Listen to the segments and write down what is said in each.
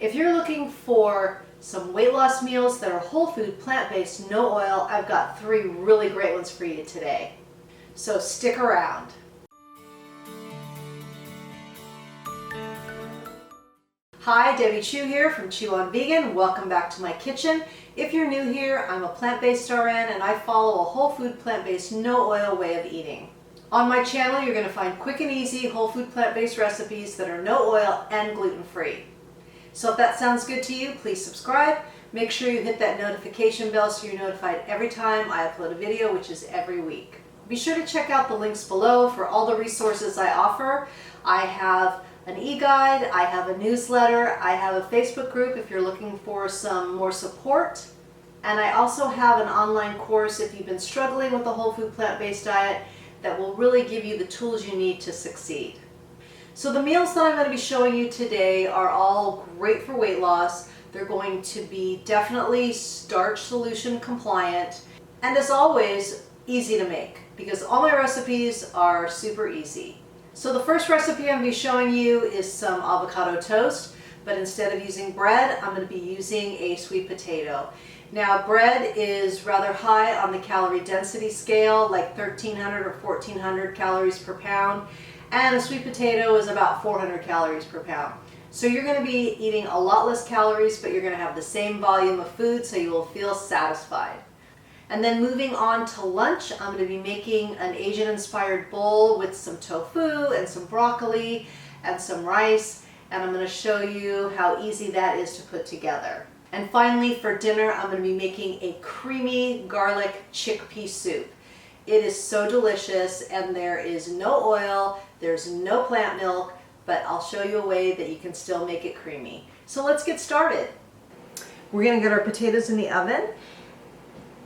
If you're looking for some weight loss meals that are whole food, plant-based, no oil, I've got 3 really great ones for you today. So stick around. Hi, Debbie Chu here from Chew on Vegan. Welcome back to my kitchen. If you're new here, I'm a plant-based RN and I follow a whole food, plant-based, no oil way of eating. On my channel, you're going to find quick and easy whole food, plant-based recipes that are no oil and gluten-free. So if that sounds good to you, please subscribe. Make sure you hit that notification bell so you're notified every time I upload a video, which is every week. Be sure to check out the links below for all the resources I offer. I have an e-guide, I have a newsletter, I have a Facebook group if you're looking for some more support, and I also have an online course if you've been struggling with a whole food plant-based diet that will really give you the tools you need to succeed. So the meals that I'm going to be showing you today are all great for weight loss. They're going to be definitely starch solution compliant, and as always, easy to make because all my recipes are super easy. So the first recipe I'm going to be showing you is some avocado toast, but instead of using bread, I'm going to be using a sweet potato. Now bread is rather high on the calorie density scale, like 1,300 or 1,400 calories per pound, and a sweet potato is about 400 calories per pound. So you're going to be eating a lot less calories, but you're going to have the same volume of food, so you will feel satisfied. And then moving on to lunch, I'm going to be making an Asian-inspired bowl with some tofu and some broccoli and some rice, and I'm going to show you how easy that is to put together. And finally, for dinner, I'm going to be making a creamy garlic chickpea soup. It is so delicious, and there is no oil, there's no plant milk, but I'll show you a way that you can still make it creamy. So let's get started. We're going to get our potatoes in the oven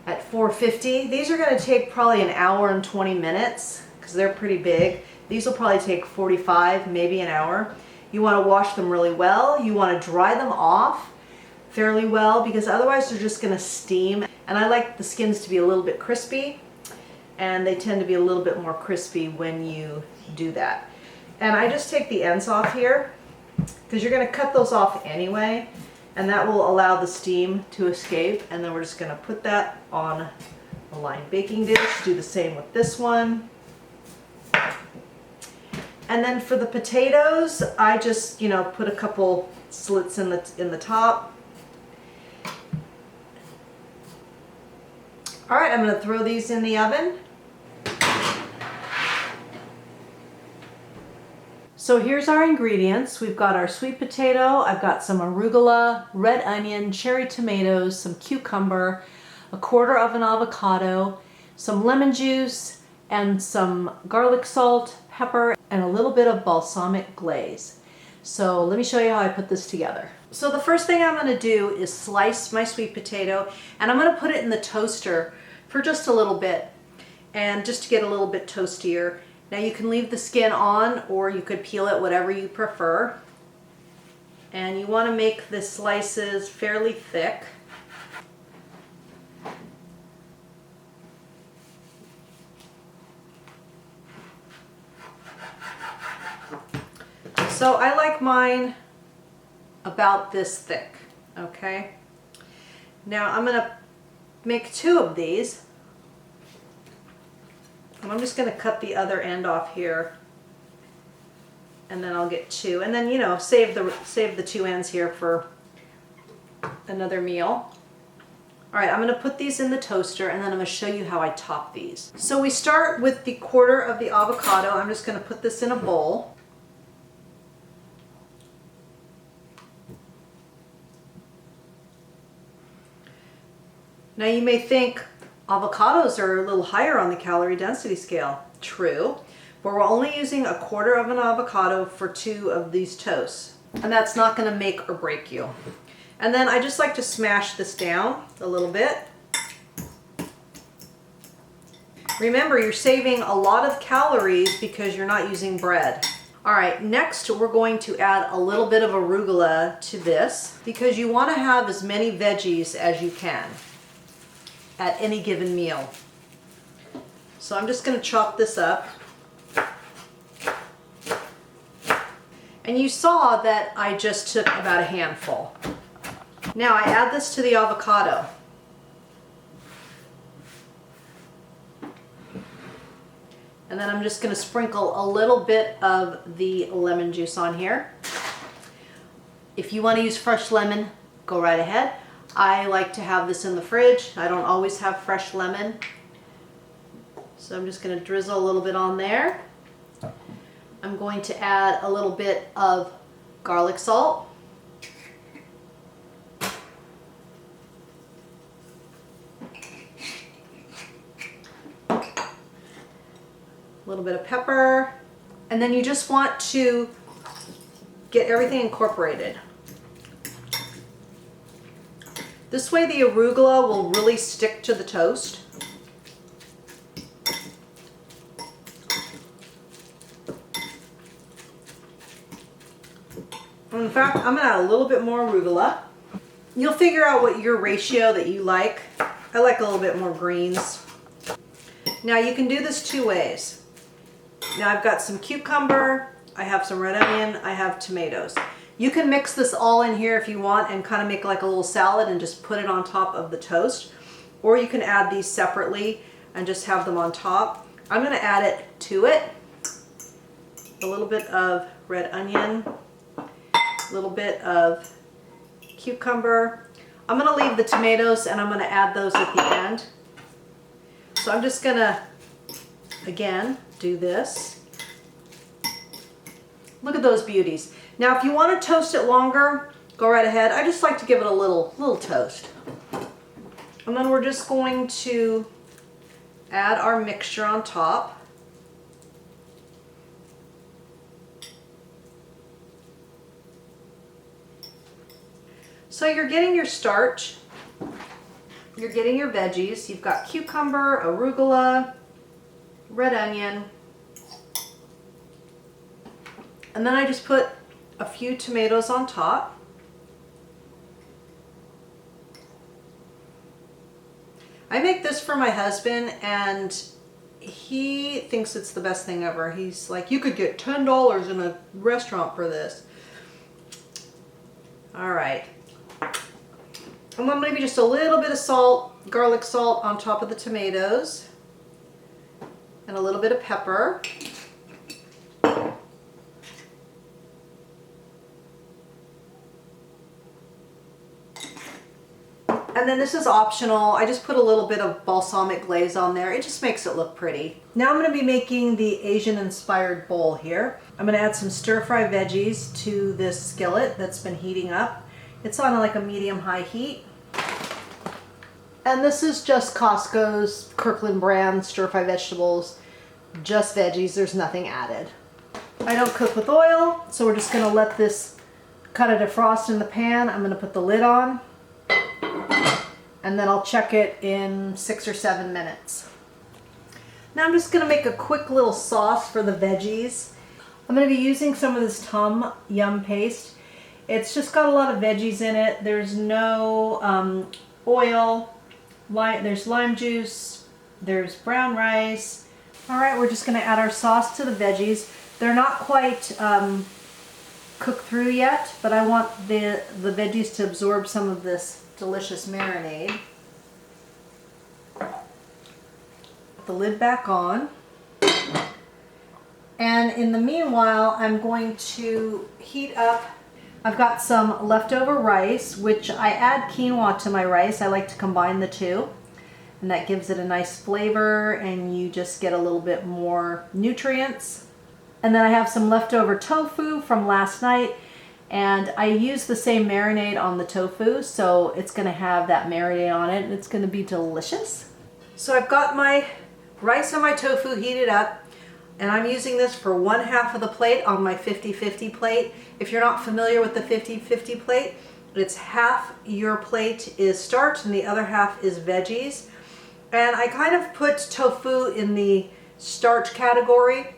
at 450. These are going to take probably an hour and 20 minutes because they're pretty big. These will probably take 45, maybe an hour. You want to wash them really well. You want to dry them off fairly well because otherwise they're just going to steam. And I like the skins to be a little bit crispy, and they tend to be a little bit more crispy when you do that. And I just take the ends off here because you're going to cut those off anyway, and that will allow the steam to escape. And then we're just going to put that on a lined baking dish. Do the same with this one. And then for the potatoes, I just, put a couple slits in the top. All right, I'm going to throw these in the oven. So here's our ingredients. We've got our sweet potato, I've got some arugula, red onion, cherry tomatoes, some cucumber, a quarter of an avocado, some lemon juice, and some garlic salt, pepper, and a little bit of balsamic glaze. So let me show you how I put this together. So the first thing I'm going to do is slice my sweet potato, and I'm going to put it in the toaster for just a little bit, and just to get a little bit toastier. Now you can leave the skin on, or you could peel it, whatever you prefer. And you want to make the slices fairly thick. So I like mine about this thick, okay? Now I'm going to make 2 of these. And I'm just going to cut the other end off here, and then I'll get 2, and then save the 2 ends here for another meal. All right, I'm going to put these in the toaster, and then I'm going to show you how I top these. So we start with the quarter of the avocado. I'm just going to put this in a bowl. Now you may think, avocados are a little higher on the calorie density scale. True, but we're only using a quarter of an avocado for 2 of these toasts. And that's not going to make or break you. And then I just like to smash this down a little bit. Remember, you're saving a lot of calories because you're not using bread. All right, next we're going to add a little bit of arugula to this because you want to have as many veggies as you can at any given meal. So I'm just going to chop this up. And you saw that I just took about a handful. Now I add this to the avocado. And then I'm just going to sprinkle a little bit of the lemon juice on here. If you want to use fresh lemon, go right ahead. I like to have this in the fridge. I don't always have fresh lemon. So I'm just going to drizzle a little bit on there. I'm going to add a little bit of garlic salt. A little bit of pepper, and then you just want to get everything incorporated. This way the arugula will really stick to the toast. In fact, I'm gonna add a little bit more arugula. You'll figure out what your ratio that you like. I like a little bit more greens. Now you can do this two ways. Now I've got some cucumber, I have some red onion, I have tomatoes. You can mix this all in here if you want and kind of make like a little salad and just put it on top of the toast. Or you can add these separately and just have them on top. I'm going to add it to it. A little bit of red onion, a little bit of cucumber. I'm going to leave the tomatoes and I'm going to add those at the end. So I'm just going to, again, do this. Look at those beauties. Now if you want to toast it longer, go right ahead. I just like to give it a little toast. And then we're just going to add our mixture on top. So you're getting your starch, you're getting your veggies. You've got cucumber, arugula, red onion, and then I just put a few tomatoes on top. I make this for my husband and he thinks it's the best thing ever. He's like, you could get $10 in a restaurant for this. All right. And then maybe just a little bit of salt, garlic salt on top of the tomatoes. And a little bit of pepper. And then this is optional. I just put a little bit of balsamic glaze on there. It just makes it look pretty. Now I'm going to be making the Asian inspired bowl here. I'm going to add some stir-fry veggies to this skillet that's been heating up. It's on like a medium-high heat. And this is just Costco's Kirkland brand stir-fry vegetables. Just veggies, there's nothing added. I don't cook with oil, so we're just going to let this kind of defrost in the pan. I'm going to put the lid on. And then I'll check it in 6 or 7 minutes. Now I'm just going to make a quick little sauce for the veggies. I'm going to be using some of this Tom Yum paste. It's just got a lot of veggies in it. There's no oil, there's lime juice, there's brown rice. Alright, we're just going to add our sauce to the veggies. They're not quite cooked through yet, but I want the veggies to absorb some of this delicious marinade. Put the lid back on. And in the meanwhile, I'm going to heat up. I've got some leftover rice, which I add quinoa to my rice. I like to combine the two. And that gives it a nice flavor and you just get a little bit more nutrients. And then I have some leftover tofu from last night. And I use the same marinade on the tofu, so it's going to have that marinade on it and it's going to be delicious. So I've got my rice and my tofu heated up and I'm using this for 1/2 of the plate on my 50-50 plate. If you're not familiar with the 50-50 plate, it's half your plate is starch and the other half is veggies. And I kind of put tofu in the starch category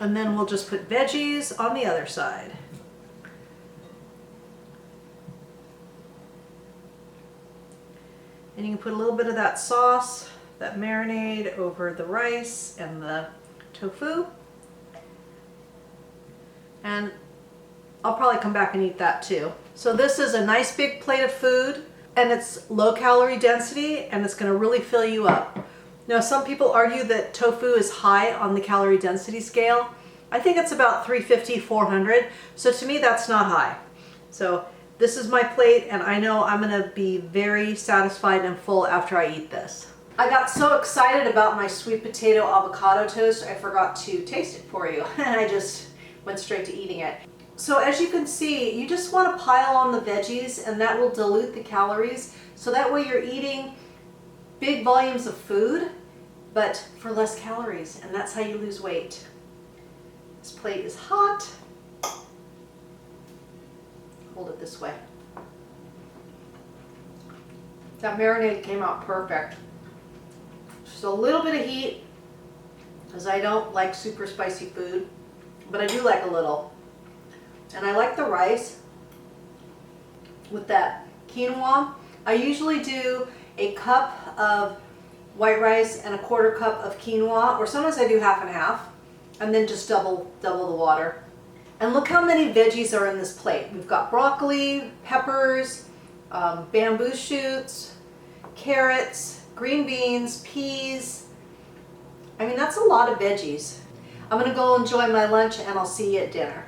and then we'll just put veggies on the other side. And you can put a little bit of that sauce, that marinade over the rice and the tofu. And I'll probably come back and eat that too. So this is a nice big plate of food, and it's low calorie density, and it's going to really fill you up. Now, some people argue that tofu is high on the calorie density scale. I think it's about 350, 400. So to me, that's not high. So this is my plate, and I know I'm going to be very satisfied and full after I eat this. I got so excited about my sweet potato avocado toast, I forgot to taste it for you, and I just went straight to eating it. So as you can see, you just want to pile on the veggies, and that will dilute the calories. So that way you're eating big volumes of food, but for less calories, and that's how you lose weight. This plate is hot. Hold it this way. That marinade came out perfect. Just a little bit of heat, because I don't like super spicy food, but I do like a little. And I like the rice with that quinoa. I usually do a cup of white rice and a quarter cup of quinoa, or sometimes I do half and half, and then just double the water. And look how many veggies are in this plate. We've got broccoli, peppers, bamboo shoots, carrots, green beans, peas. I mean, that's a lot of veggies. I'm gonna go enjoy my lunch, and I'll see you at dinner.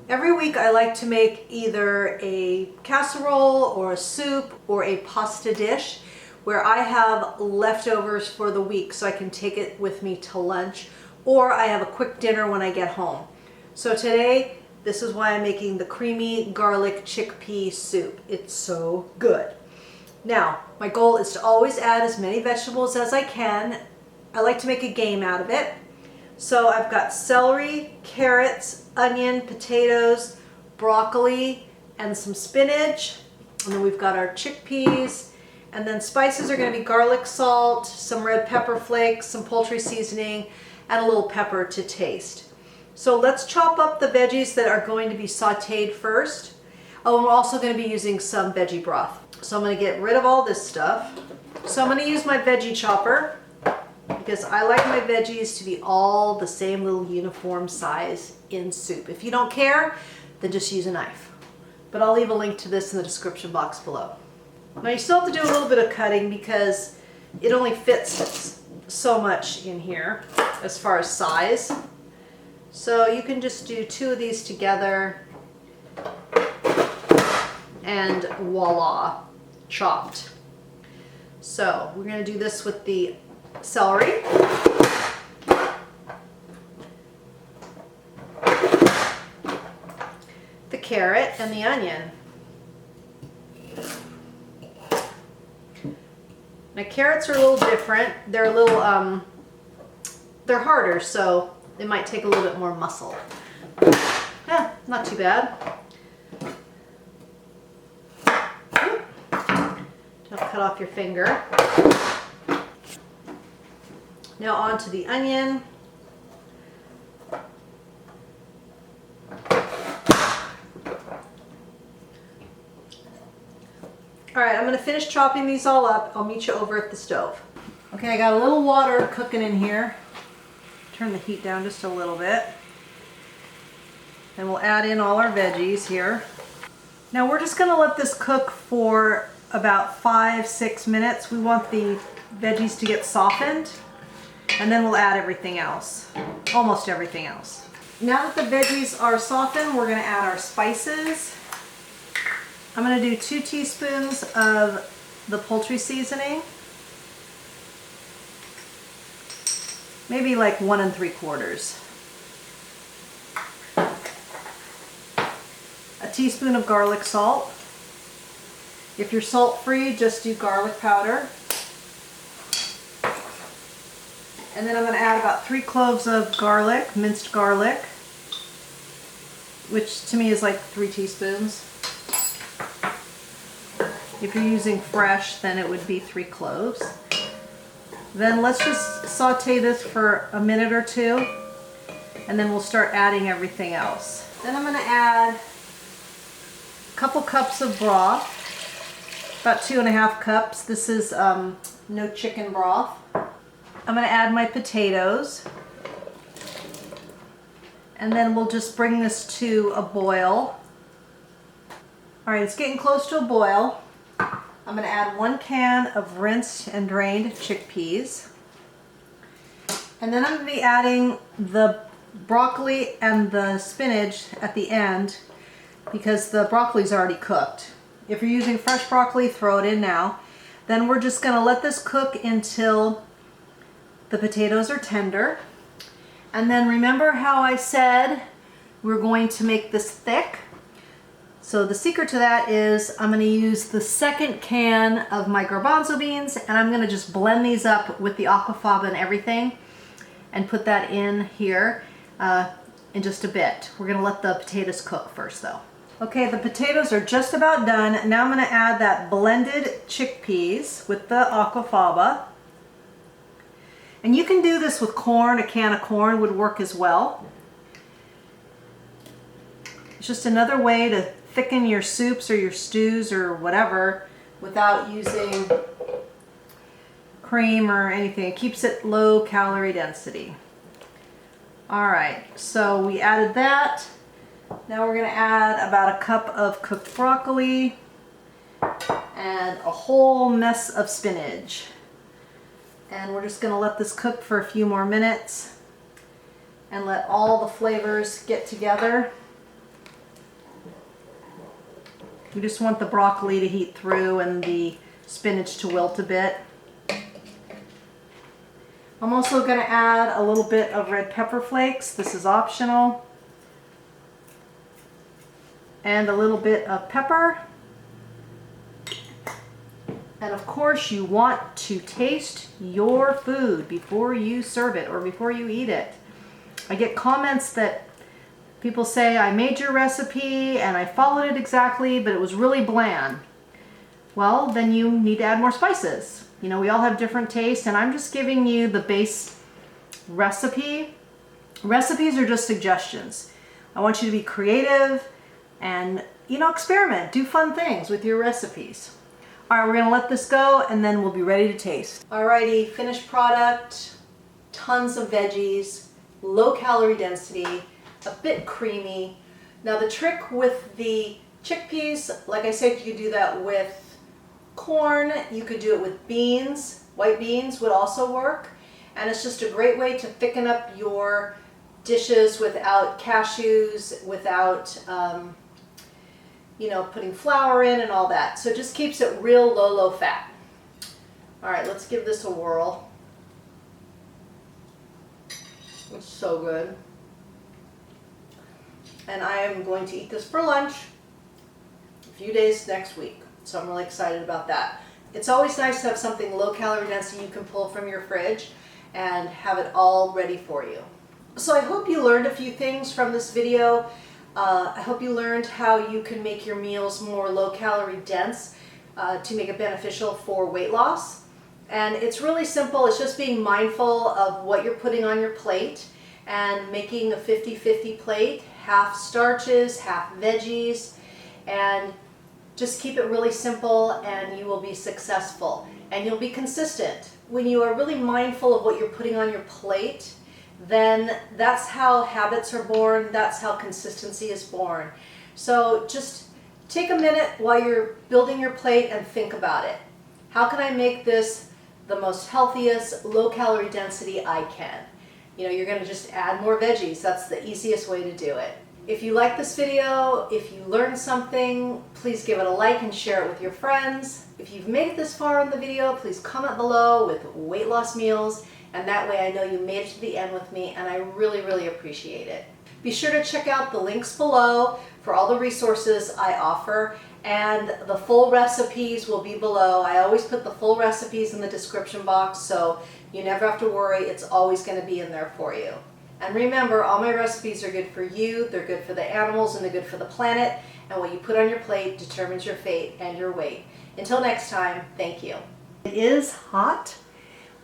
Every week I like to make either a casserole or a soup or a pasta dish where I have leftovers for the week so I can take it with me to lunch, or I have a quick dinner when I get home. So today, this is why I'm making the creamy garlic chickpea soup. It's so good. Now, my goal is to always add as many vegetables as I can. I like to make a game out of it. So I've got celery, carrots, onion, potatoes, broccoli, and some spinach. And then we've got our chickpeas. And then spices are going to be garlic salt, some red pepper flakes, some poultry seasoning, and a little pepper to taste. So let's chop up the veggies that are going to be sauteed first. Oh, and we're also going to be using some veggie broth. So I'm going to get rid of all this stuff. So I'm going to use my veggie chopper because I like my veggies to be all the same little uniform size in soup. If you don't care, then just use a knife. But I'll leave a link to this in the description box below. Now you still have to do a little bit of cutting because it only fits so much in here as far as size. So you can just do 2 of these together and voila, chopped. So we're going to do this with the celery. The carrot and the onion. Now carrots are a little different. They're a little, they're harder, so they might take a little bit more muscle. Yeah, not too bad. Don't cut off your finger. Now on to the onion. All right, I'm going to finish chopping these all up. I'll meet you over at the stove. Okay, I got a little water cooking in here. Turn the heat down just a little bit. And we'll add in all our veggies here. Now we're just going to let this cook for about 5-6 minutes. We want the veggies to get softened, and then we'll add everything else, almost everything else. Now that the veggies are softened, we're going to add our spices. I'm going to do 2 teaspoons of the poultry seasoning, maybe like 1 3/4. A teaspoon of garlic salt. If you're salt-free, just do garlic powder. And then I'm going to add about 3 cloves of garlic, minced garlic, which to me is like 3 teaspoons. If you're using fresh, then it would be 3 cloves. Then let's just saute this for a minute or 2, and then we'll start adding everything else. Then I'm going to add a couple cups of broth, about 2½ cups. This is no chicken broth. I'm going to add my potatoes, and then we'll just bring this to a boil All right, it's getting close to a boil. I'm going to add 1 can of rinsed and drained chickpeas. And then I'm going to be adding the broccoli and the spinach at the end because the broccoli's already cooked. If you're using fresh broccoli, throw it in now. Then we're just going to let this cook until the potatoes are tender. And then remember how I said we're going to make this thick? So the secret to that is I'm going to use the 2nd can of my garbanzo beans, and I'm going to just blend these up with the aquafaba and everything and put that in here in just a bit. We're going to let the potatoes cook first though. Okay, the potatoes are just about done. Now I'm going to add that blended chickpeas with the aquafaba. And you can do this with corn. A can of corn would work as well. It's just another way to thicken your soups or your stews or whatever without using cream or anything. It keeps it low calorie density. All right, so we added that. Now we're going to add about a cup of cooked broccoli and a whole mess of spinach. And we're just going to let this cook for a few more minutes and let all the flavors get together. We just want the broccoli to heat through and the spinach to wilt a bit. I'm also going to add a little bit of red pepper flakes. This is optional. And a little bit of pepper. And of course you want to taste your food before you serve it or before you eat it. I get comments that people say, I made your recipe and I followed it exactly, but it was really bland. Well, then you need to add more spices. You know, we all have different tastes, and I'm just giving you the base recipe. Recipes are just suggestions. I want you to be creative and, you know, experiment. Do fun things with your recipes. All right, we're gonna let this go and then we'll be ready to taste. Alrighty, finished product, tons of veggies, low calorie density, a bit creamy. Now the trick with the chickpeas, like I said, you could do that with corn, you could do it with beans. White beans would also work. And it's just a great way to thicken up your dishes without cashews, without you know, putting flour in and all that. So it just keeps it real low fat. All right, let's give this a whirl. It's so good. And I am going to eat this for lunch a few days next week. So I'm really excited about that. It's always nice to have something low calorie density you can pull from your fridge and have it all ready for you. So I hope you learned a few things from this video. I hope you learned how you can make your meals more low calorie dense to make it beneficial for weight loss. And it's really simple. It's just being mindful of what you're putting on your plate and making a 50-50 plate, half starches, half veggies, and just keep it really simple and you will be successful and you'll be consistent. When you are really mindful of what you're putting on your plate, then that's how habits are born, that's how consistency is born. So just take a minute while you're building your plate and think about it. How can I make this the most healthiest, low calorie density I can? You know, you're going to just add more veggies. That's the easiest way to do it. If you like this video, if you learned something, please give it a like and share it with your friends. If you've made it this far in the video, please comment below with weight loss meals, and that way I know you made it to the end with me, and I really appreciate it. Be sure to check out the links below for all the resources I offer, and the full recipes will be below. I always put the full recipes in the description box, so you never have to worry. It's always going to be in there for you. And remember, all my recipes are good for you, they're good for the animals, and they're good for the planet, and what you put on your plate determines your fate and your weight. Until next time, thank you. It is hot,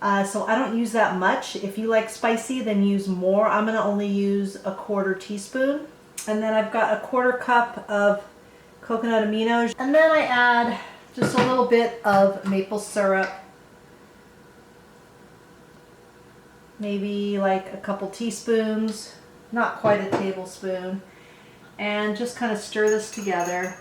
so I don't use that much. If you like spicy, then use more. I'm going to only use a 1/4 teaspoon. And then I've got a 1/4 cup of coconut aminos. And then I add just a little bit of maple syrup. Maybe like a couple teaspoons, not quite a tablespoon. And just kind of stir this together.